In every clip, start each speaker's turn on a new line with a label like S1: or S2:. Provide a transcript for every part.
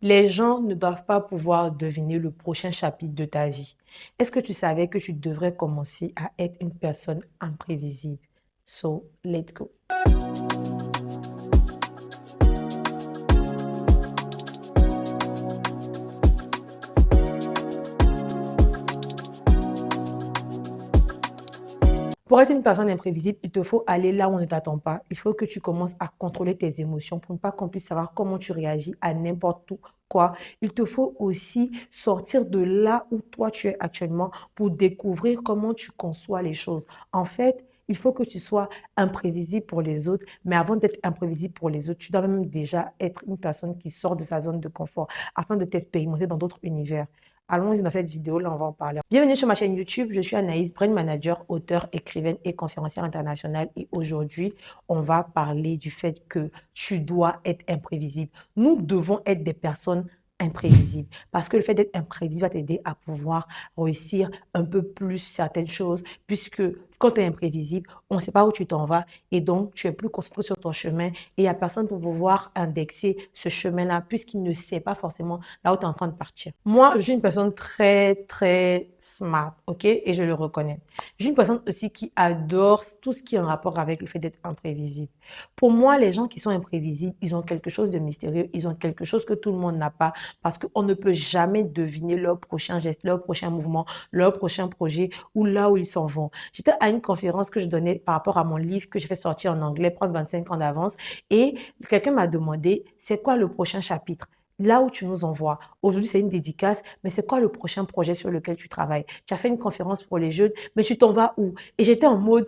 S1: Les gens ne doivent pas pouvoir deviner le prochain chapitre de ta vie. Est-ce que tu savais que tu devrais commencer à être une personne imprévisible? So, let's go. Pour être une personne imprévisible, il te faut aller là où on ne t'attend pas. Il faut que tu commences à contrôler tes émotions pour ne pas qu'on puisse savoir comment tu réagis à n'importe quoi. Il te faut aussi sortir de là où toi tu es actuellement pour découvrir comment tu conçois les choses. En fait, il faut que tu sois imprévisible pour les autres, mais avant d'être imprévisible pour les autres, tu dois même déjà être une personne qui sort de sa zone de confort afin de t'expérimenter dans d'autres univers. Allons-y dans cette vidéo-là, on va en parler. Bienvenue sur ma chaîne YouTube, je suis Anaïs, brand manager, auteure, écrivaine et conférencière internationale. Et aujourd'hui, on va parler du fait que tu dois être imprévisible. Nous devons être des personnes imprévisibles parce que le fait d'être imprévisible va t'aider à pouvoir réussir un peu plus certaines choses puisque quand tu es imprévisible, on ne sait pas où tu t'en vas et donc tu es plus concentré sur ton chemin et il n'y a personne pour pouvoir indexer ce chemin-là puisqu'il ne sait pas forcément là où tu es en train de partir. Moi, je suis une personne très smart, ok? Et je le reconnais. Je suis une personne aussi qui adore tout ce qui est en rapport avec le fait d'être imprévisible. Pour moi, les gens qui sont imprévisibles, ils ont quelque chose de mystérieux, ils ont quelque chose que tout le monde n'a pas parce qu'on ne peut jamais deviner leur prochain geste, leur prochain mouvement, leur prochain projet ou là où ils s'en vont. J'étais à une conférence que je donnais par rapport à mon livre que j'ai fait sortir en anglais, Prendre 25 ans d'avance, et quelqu'un m'a demandé, c'est quoi le prochain chapitre? Là où tu nous envoies. Aujourd'hui, c'est une dédicace, mais c'est quoi le prochain projet sur lequel tu travailles? Tu as fait une conférence pour les jeunes, mais tu t'en vas où? Et j'étais en mode,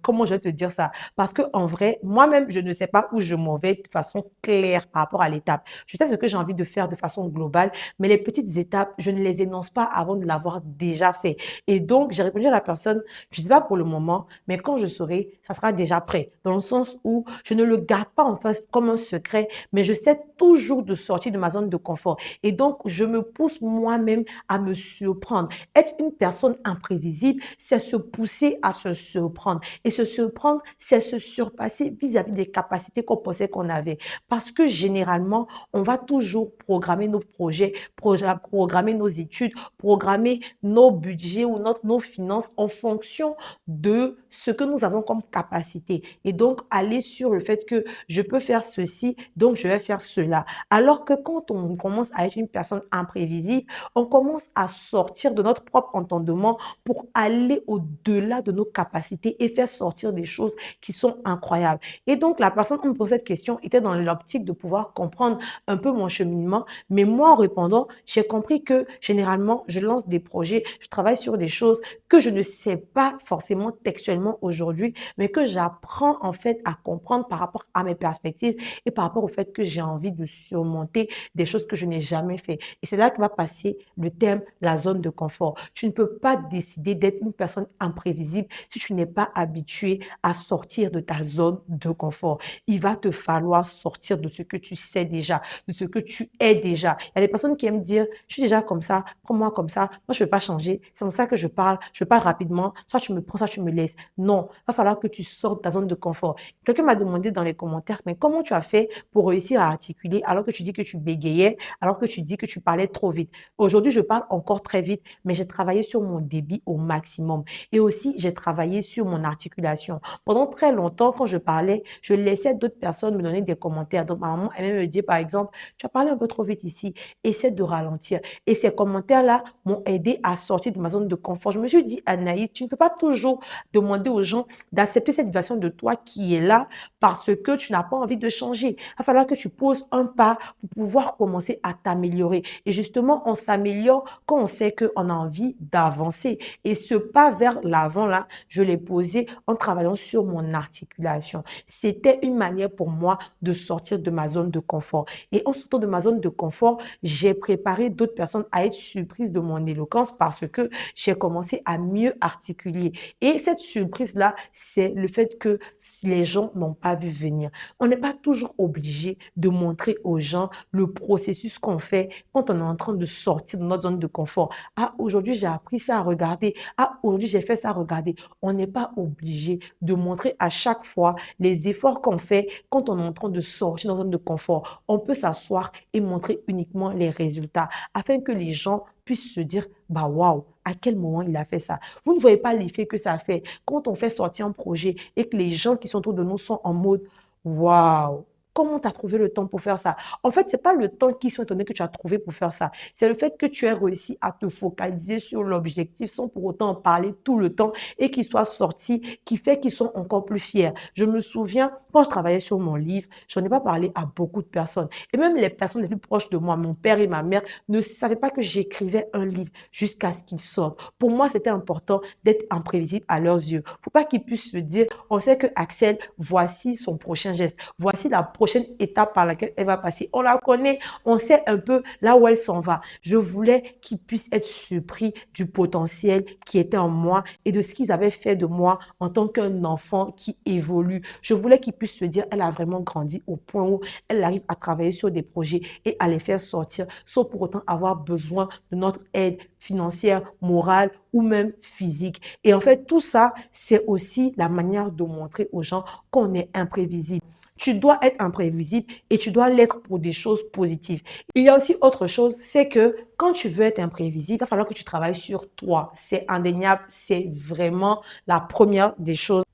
S1: comment je vais te dire ça? Parce que en vrai, moi-même, je ne sais pas où je m'en vais de façon claire par rapport à l'étape. Je sais ce que j'ai envie de faire de façon globale, mais les petites étapes, je ne les énonce pas avant de l'avoir déjà fait. Et donc, j'ai répondu à la personne, je ne sais pas pour le moment, mais quand je saurai, ça sera déjà prêt. Dans le sens où je ne le garde pas en face comme un secret, mais je sais toujours de sortir de ma zone de confort. Et donc, je me pousse moi-même à me surprendre. Être une personne imprévisible, c'est se pousser à se surprendre. Et se surprendre, c'est se surpasser vis-à-vis des capacités qu'on pensait qu'on avait. Parce que généralement, on va toujours programmer nos projets, programmer nos études, programmer nos budgets ou nos finances en fonction de ce que nous avons comme capacité. Et donc, aller sur le fait que je peux faire ceci, donc je vais faire cela. Alors que quand on commence à être une personne imprévisible, on commence à sortir de notre propre entendement pour aller au-delà de nos capacités et faire sortir des choses qui sont incroyables. Et donc, la personne qui me pose cette question était dans l'optique de pouvoir comprendre un peu mon cheminement. Mais moi, en répondant, j'ai compris que généralement, je lance des projets, je travaille sur des choses que je ne sais pas forcément textuellement aujourd'hui, mais que j'apprends en fait à comprendre par rapport à mes perspectives et par rapport au fait que j'ai envie de surmonter des choses que je n'ai jamais fait. Et c'est là que va passer le terme la zone de confort. Tu ne peux pas décider d'être une personne imprévisible si tu n'es pas habitué à sortir de ta zone de confort. Il va te falloir sortir de ce que tu sais déjà, de ce que tu es déjà. Il y a des personnes qui aiment dire, je suis déjà comme ça, prends-moi comme ça, moi je ne peux pas changer, c'est comme ça que je parle rapidement, soit tu me prends, soit tu me laisses. Non, il va falloir que tu sortes de ta zone de confort. Quelqu'un m'a demandé dans les commentaires, mais comment tu as fait pour réussir à articuler alors que tu dis que tu bégayais, alors que tu dis que tu parlais trop vite? Aujourd'hui, je parle encore très vite, mais j'ai travaillé sur mon débit au maximum. Et aussi, j'ai travaillé sur mon articulation. Pendant très longtemps, quand je parlais, je laissais d'autres personnes me donner des commentaires. Donc, ma maman, elle me dit, par exemple, tu as parlé un peu trop vite ici, essaie de ralentir. Et ces commentaires-là m'ont aidé à sortir de ma zone de confort. Je me suis dit, Anaïs, tu ne peux pas toujours demander aux gens d'accepter cette version de toi qui est là parce que tu n'as pas envie de changer. Il va falloir que tu poses un pas pour pouvoir commencer à t'améliorer. Et justement, on s'améliore quand on sait qu'on a envie d'avancer. Et ce pas vers l'avant-là, je l'ai posé en travaillant sur mon articulation. C'était une manière pour moi de sortir de ma zone de confort. Et en sortant de ma zone de confort, j'ai préparé d'autres personnes à être surprises de mon éloquence parce que j'ai commencé à mieux articuler. Et cette surprise-là, c'est le fait que les gens n'ont pas vu venir. On n'est pas toujours obligé de montrer aux gens le processus qu'on fait quand on est en train de sortir de notre zone de confort. Ah, aujourd'hui, j'ai appris ça à regarder. Ah, aujourd'hui, j'ai fait ça à regarder. On n'est pas obligé de montrer à chaque fois les efforts qu'on fait quand on est en train de sortir de notre zone de confort. On peut s'asseoir et montrer uniquement les résultats afin que les gens puissent se dire, bah waouh, à quel moment il a fait ça. Vous ne voyez pas l'effet que ça fait quand on fait sortir un projet et que les gens qui sont autour de nous sont en mode, waouh, comment tu as trouvé le temps pour faire ça? En fait, ce n'est pas le temps qu'ils sont étonnés que tu as trouvé pour faire ça. C'est le fait que tu aies réussi à te focaliser sur l'objectif sans pour autant en parler tout le temps et qu'il soit sorti, qui fait qu'ils sont encore plus fiers. Je me souviens, quand je travaillais sur mon livre, je n'en ai pas parlé à beaucoup de personnes. Et même les personnes les plus proches de moi, mon père et ma mère, ne savaient pas que j'écrivais un livre jusqu'à ce qu'il sorte. Pour moi, c'était important d'être imprévisible à leurs yeux. Il ne faut pas qu'ils puissent se dire, on sait que Axel, voici son prochain geste, voici la prochaine étape par laquelle elle va passer. On la connaît, on sait un peu là où elle s'en va. Je voulais qu'ils puissent être surpris du potentiel qui était en moi et de ce qu'ils avaient fait de moi en tant qu'un enfant qui évolue. Je voulais qu'ils puissent se dire, elle a vraiment grandi au point où elle arrive à travailler sur des projets et à les faire sortir sans pour autant avoir besoin de notre aide financière, morale ou même physique. Et en fait, tout ça, c'est aussi la manière de montrer aux gens qu'on est imprévisible. Tu dois être imprévisible et tu dois l'être pour des choses positives. Il y a aussi autre chose, c'est que quand tu veux être imprévisible, il va falloir que tu travailles sur toi. C'est indéniable, c'est vraiment la première des choses.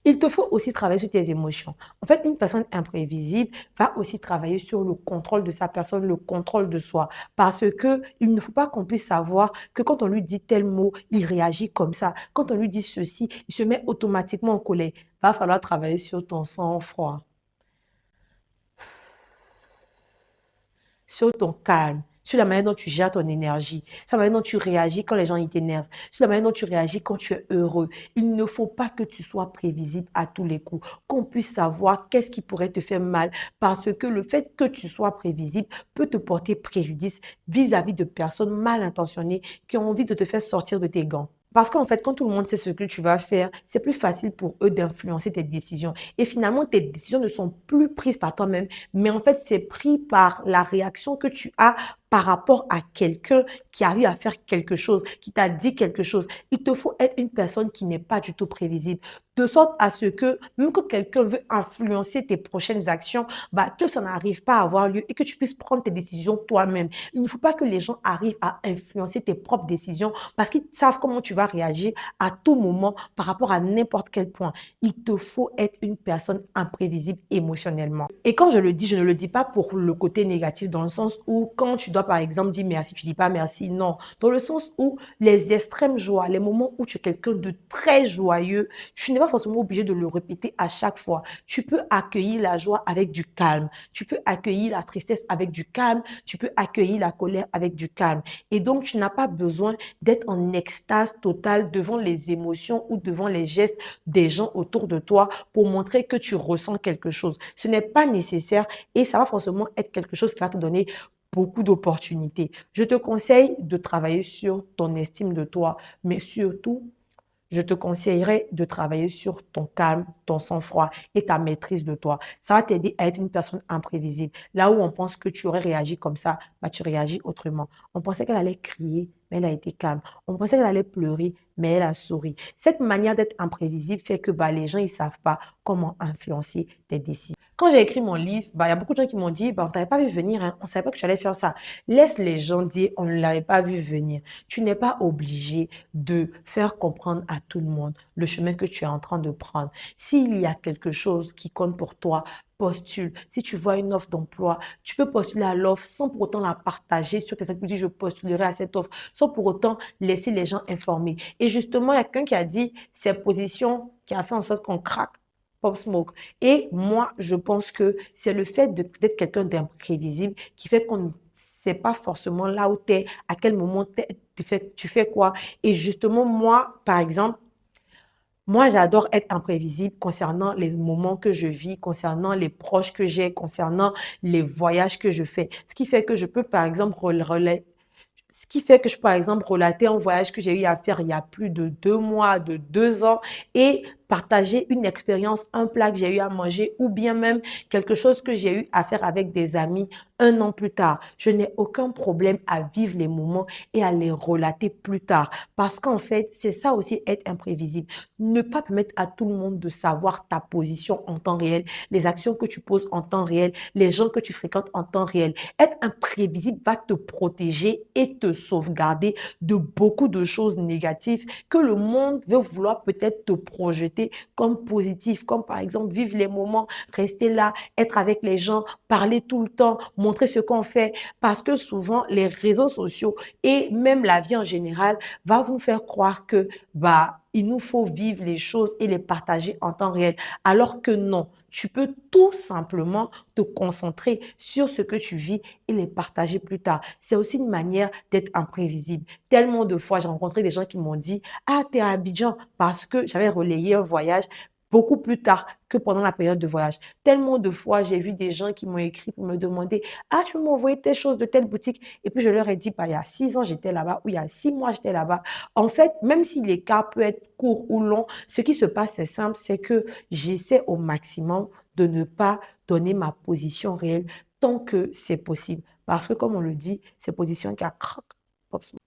S1: Il te faut aussi travailler sur tes émotions. En fait, une personne imprévisible va aussi travailler sur le contrôle de sa personne, le contrôle de soi. Parce que il ne faut pas qu'on puisse savoir que quand on lui dit tel mot, il réagit comme ça. Quand on lui dit ceci, il se met automatiquement en colère. Il va falloir travailler sur ton sang-froid, sur ton calme, sur la manière dont tu gères ton énergie, sur la manière dont tu réagis quand les gens ils t'énervent, sur la manière dont tu réagis quand tu es heureux. Il ne faut pas que tu sois prévisible à tous les coups, qu'on puisse savoir qu'est-ce qui pourrait te faire mal, parce que le fait que tu sois prévisible peut te porter préjudice vis-à-vis de personnes mal intentionnées qui ont envie de te faire sortir de tes gants. Parce qu'en fait, quand tout le monde sait ce que tu vas faire, c'est plus facile pour eux d'influencer tes décisions. Et finalement, tes décisions ne sont plus prises par toi-même, mais en fait, c'est pris par la réaction que tu as par rapport à quelqu'un qui arrive à faire quelque chose, qui t'a dit quelque chose. Il te faut être une personne qui n'est pas du tout prévisible, de sorte à ce que, même quand quelqu'un veut influencer tes prochaines actions, bah, que ça n'arrive pas à avoir lieu et que tu puisses prendre tes décisions toi-même. Il ne faut pas que les gens arrivent à influencer tes propres décisions parce qu'ils savent comment tu vas réagir à tout moment par rapport à n'importe quel point. Il te faut être une personne imprévisible émotionnellement. Et quand je le dis, je ne le dis pas pour le côté négatif dans le sens où quand tu dois par exemple dire merci, tu dis pas merci, non. Dans le sens où les extrêmes joies, les moments où tu es quelqu'un de très joyeux, tu n'es pas forcément obligé de le répéter à chaque fois. Tu peux accueillir la joie avec du calme. Tu peux accueillir la tristesse avec du calme. Tu peux accueillir la colère avec du calme. Et donc, tu n'as pas besoin d'être en extase totale devant les émotions ou devant les gestes des gens autour de toi pour montrer que tu ressens quelque chose. Ce n'est pas nécessaire et ça va forcément être quelque chose qui va te donner beaucoup d'opportunités. Je te conseille de travailler sur ton estime de toi, mais surtout, je te conseillerais de travailler sur ton calme, ton sang-froid et ta maîtrise de toi. Ça va t'aider à être une personne imprévisible. Là où on pense que tu aurais réagi comme ça, bah, tu réagis autrement. On pensait qu'elle allait crier, mais elle a été calme. On pensait qu'elle allait pleurer, mais elle a souri. Cette manière d'être imprévisible fait que bah, les gens ne savent pas comment influencer tes décisions. Quand j'ai écrit mon livre, bah, y a beaucoup de gens qui m'ont dit, bah, on ne t'avait pas vu venir, hein. On ne savait pas que tu allais faire ça. Laisse les gens dire, on ne l'avait pas vu venir. Tu n'es pas obligé de faire comprendre à tout le monde le chemin que tu es en train de prendre. S'il y a quelque chose qui compte pour toi, postule. Si tu vois une offre d'emploi, tu peux postuler à l'offre sans pour autant la partager sur tes activités. Je postulerai à cette offre sans pour autant laisser les gens informés. Et justement, il y a quelqu'un qui a dit ces positions qui a fait en sorte qu'on craque. Pop Smoke. Et moi, je pense que c'est le fait d'être quelqu'un d'imprévisible qui fait qu'on ne sait pas forcément là où tu es, à quel moment tu fais quoi. Et justement, moi, par exemple, moi, j'adore être imprévisible concernant les moments que je vis, concernant les proches que j'ai, concernant les voyages que je fais. Ce qui fait que je peux, par exemple, ce qui fait que je peux, par exemple, relater un voyage que j'ai eu à faire il y a plus de 2 mois, de 2 ans, et partager une expérience, un plat que j'ai eu à manger, ou bien même quelque chose que j'ai eu à faire avec des amis un an plus tard. Je n'ai aucun problème à vivre les moments et à les relater plus tard. Parce qu'en fait, c'est ça aussi être imprévisible. Ne pas permettre à tout le monde de savoir ta position en temps réel, les actions que tu poses en temps réel, les gens que tu fréquentes en temps réel. Être imprévisible va te protéger et te sauvegarder de beaucoup de choses négatives que le monde veut vouloir peut-être te projeter comme positif, comme par exemple vivre les moments, rester là, être avec les gens, parler tout le temps, montrer ce qu'on fait, parce que souvent les réseaux sociaux et même la vie en général va vous faire croire que il nous faut vivre les choses et les partager en temps réel, alors que non. Tu peux tout simplement te concentrer sur ce que tu vis et les partager plus tard. C'est aussi une manière d'être imprévisible. Tellement de fois, j'ai rencontré des gens qui m'ont dit: «Ah, t'es à Abidjan», parce que j'avais relayé un voyage beaucoup plus tard que pendant la période de voyage. Tellement de fois, j'ai vu des gens qui m'ont écrit pour me demander: «Ah, tu peux m'envoyer telle chose de telle boutique?» Et puis je leur ai dit: «Bah, il y a 6 ans, j'étais là-bas» ou «Il y a 6 mois, j'étais là-bas». En fait, même si l'écart peut être court ou long, ce qui se passe, c'est simple, c'est que j'essaie au maximum de ne pas donner ma position réelle tant que c'est possible. Parce que comme on le dit, c'est position qui a crac.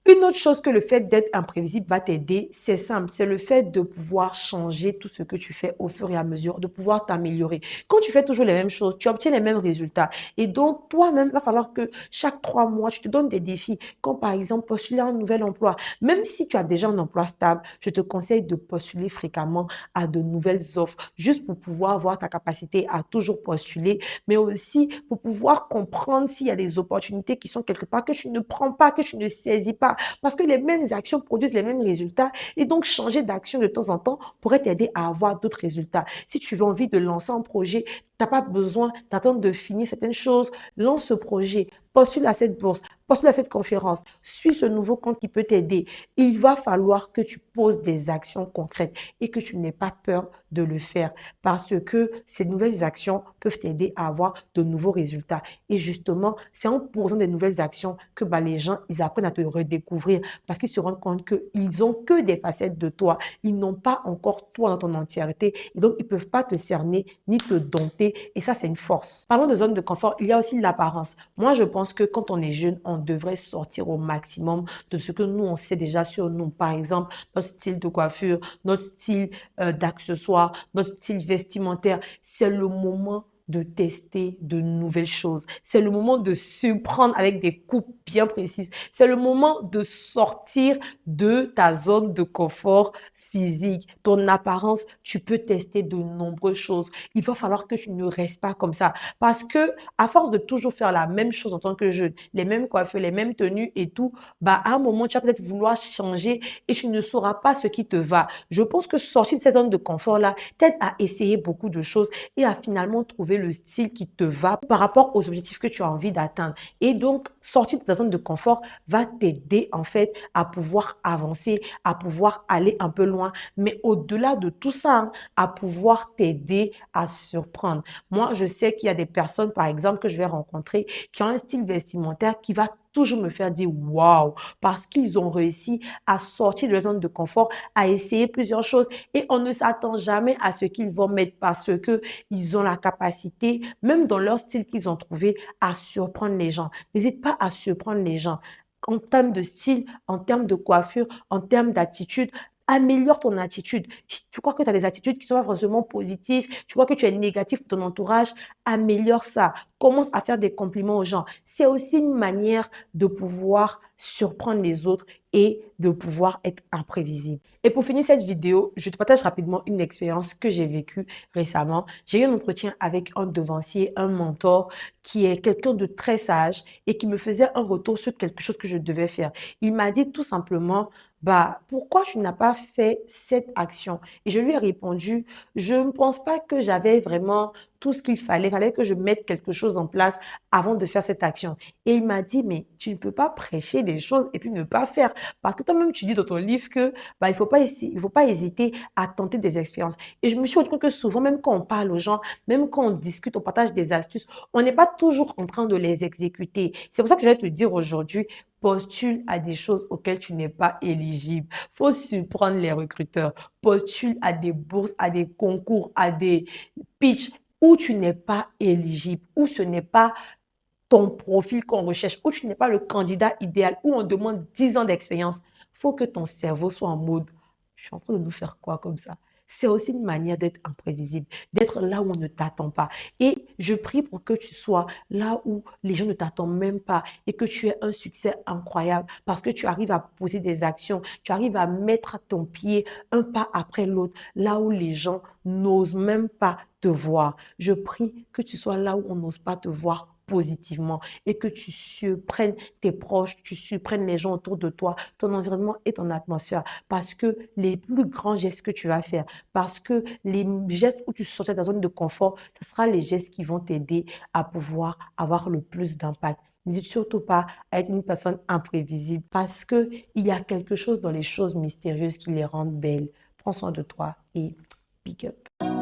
S1: Une autre chose que le fait d'être imprévisible va t'aider, c'est simple, c'est le fait de pouvoir changer tout ce que tu fais au fur et à mesure, de pouvoir t'améliorer. Quand tu fais toujours les mêmes choses, tu obtiens les mêmes résultats. Et donc, toi-même, il va falloir que chaque 3 mois, tu te donnes des défis, comme par exemple postuler un nouvel emploi. Même si tu as déjà un emploi stable, je te conseille de postuler fréquemment à de nouvelles offres, juste pour pouvoir avoir ta capacité à toujours postuler, mais aussi pour pouvoir comprendre s'il y a des opportunités qui sont quelque part que tu ne prends pas, que tu ne saisis pas. Parce que les mêmes actions produisent les mêmes résultats et donc changer d'action de temps en temps pourrait t'aider à avoir d'autres résultats. Si tu veux envie de lancer un projet, tu n'as pas besoin d'attendre de finir certaines choses. Lance ce projet, postule à cette bourse, postule à cette conférence, suis ce nouveau compte qui peut t'aider. Il va falloir que tu poses des actions concrètes et que tu n'aies pas peur de le faire parce que ces nouvelles actions peuvent t'aider à avoir de nouveaux résultats. Et justement, c'est en posant des nouvelles actions que les gens, ils apprennent à te redécouvrir parce qu'ils se rendent compte qu'ils ont que des facettes de toi. Ils n'ont pas encore toi dans ton entièreté et donc ils ne peuvent pas te cerner ni te dompter et ça, c'est une force. Parlons de zone de confort, il y a aussi l'apparence. Moi, je pense que quand on est jeune, on devrait sortir au maximum de ce que nous, on sait déjà sur nous. Par exemple, notre style de coiffure, notre style d'accessoires, notre style vestimentaire. C'est le moment de tester de nouvelles choses. C'est le moment de surprendre avec des coupes bien précises. C'est le moment de sortir de ta zone de confort physique. Ton apparence, tu peux tester de nombreuses choses. Il va falloir que tu ne restes pas comme ça. Parce que, à force de toujours faire la même chose en tant que jeune, les mêmes coiffures, les mêmes tenues et tout, à un moment, tu vas peut-être vouloir changer et tu ne sauras pas ce qui te va. Je pense que sortir de cette zone de confort-là t'aide à essayer beaucoup de choses et à finalement trouver le style qui te va par rapport aux objectifs que tu as envie d'atteindre. Et donc, sortir de ta zone de confort va t'aider en fait à pouvoir avancer, à pouvoir aller un peu loin, mais au-delà de tout ça, à pouvoir t'aider à surprendre. Moi, je sais qu'il y a des personnes, par exemple, que je vais rencontrer qui ont un style vestimentaire qui va toujours me faire dire waouh, parce qu'ils ont réussi à sortir de leur zone de confort, à essayer plusieurs choses et on ne s'attend jamais à ce qu'ils vont mettre parce que ils ont la capacité, même dans leur style qu'ils ont trouvé, à surprendre les gens. N'hésite pas à surprendre les gens en termes de style, en termes de coiffure, en termes d'attitude. Améliore ton attitude. Si tu crois que tu as des attitudes qui sont pas forcément positives, tu vois que tu es négatif pour ton entourage, améliore ça. Commence à faire des compliments aux gens. C'est aussi une manière de pouvoir surprendre les autres et de pouvoir être imprévisible. Et pour finir cette vidéo, je te partage rapidement une expérience que j'ai vécue récemment. J'ai eu un entretien avec un devancier, un mentor qui est quelqu'un de très sage et qui me faisait un retour sur quelque chose que je devais faire. Il m'a dit tout simplement, pourquoi tu n'as pas fait cette action? Et je lui ai répondu, je ne pense pas que j'avais vraiment tout ce qu'il fallait. Il fallait que je mette quelque chose en place avant de faire cette action. Et il m'a dit, mais tu ne peux pas prêcher des choses et puis ne pas faire. Parce que toi-même, tu dis dans ton livre que il faut pas hésiter à tenter des expériences. Et je me suis rendu compte que souvent, même quand on parle aux gens, même quand on discute, on partage des astuces, on n'est pas toujours en train de les exécuter. C'est pour ça que je vais te dire aujourd'hui, postule à des choses auxquelles tu n'es pas éligible. Faut surprendre les recruteurs. Postule à des bourses, à des concours, à des pitchs où tu n'es pas éligible, où ce n'est pas ton profil qu'on recherche, où tu n'es pas le candidat idéal, où on demande 10 ans d'expérience, il faut que ton cerveau soit en mode, je suis en train de nous faire quoi comme ça? C'est aussi une manière d'être imprévisible, d'être là où on ne t'attend pas. Et je prie pour que tu sois là où les gens ne t'attendent même pas et que tu aies un succès incroyable parce que tu arrives à poser des actions, tu arrives à mettre ton pied un pas après l'autre, là où les gens n'osent même pas te voir. Je prie que tu sois là où on n'ose pas te voir positivement et que tu surprennes tes proches, tu surprennes les gens autour de toi, ton environnement et ton atmosphère. Parce que les plus grands gestes que tu vas faire, parce que les gestes où tu sortais de ta zone de confort, ce sera les gestes qui vont t'aider à pouvoir avoir le plus d'impact. N'hésite surtout pas à être une personne imprévisible parce qu'il y a quelque chose dans les choses mystérieuses qui les rendent belles. Prends soin de toi et pick up.